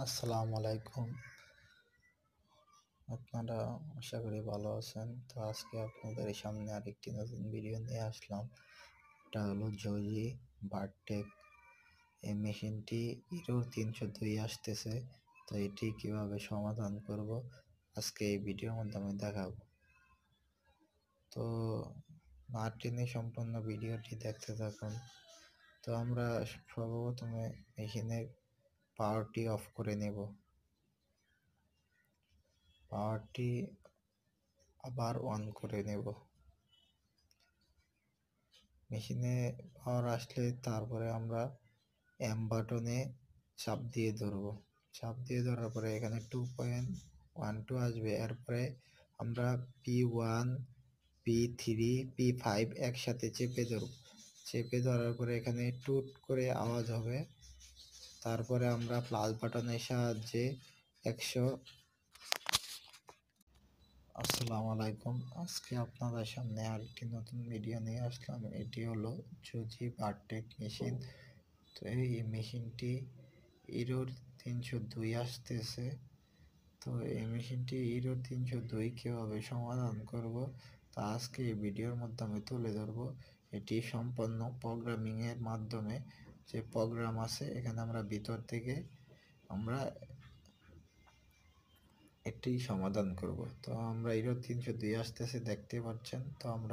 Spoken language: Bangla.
আসসালামু আলাইকুম। আপনারা আশা করি ভালো আছেন। তো আজকে আপনাদের সামনে আরেকটি নতুন ভিডিও নিয়ে আসলাম। এটা হলো জোজি বারটেক। এই মেশিনটি ইরোর 302 আসতেছে। তো এটি কিভাবে সমাধান করব আজকে এই ভিডিওর মাধ্যমে দেখাবো। তো না টেনে সম্পূর্ণ ভিডিওটি দেখতে থাকুন। তো আমরা সর্বপ্রথমে মেশিনের পাওয়ারটি অফ করে নেব। পাওয়ারটি আবার অন করে নেব। মেশিনে পাওয়ার আসলে তারপরে আমরা বাটনে চাপ দিয়ে ধরবো। চাপ দিয়ে ধরার পরে এখানে 2.12 আসবে। এরপরে আমরা P1 P3 P5 একসাথে চেপে ধরব। চেপে ধরার পরে এখানে টুট করে আওয়াজ হবে। তারপরে আমরা প্লাস বাটনের সাহায্যে 100। আসসালামু আলাইকুম। আজকে আপনাদের সামনে আরেকটি নতুন ভিডিও নিয়ে আসলাম। এটি হলো জোজি বারটেক মেশিন। তো এই মেশিনটি ইরোর 302 আসতেছে। তো এই মেশিনটি ইরোর 302 কীভাবে সমাধান করব তা আজকে এই ভিডিওর মাধ্যমে তুলে ধরব। এটি সম্পূর্ণ প্রোগ্রামিংয়ের মাধ্যমে, যে প্রোগ্রাম আছে এখানে আমরা ভিতর থেকে আমরা এটি সমাধান করব। তো আমরা ইরোর 302 আসতেছে দেখতে পাচ্ছেন। তো আমরা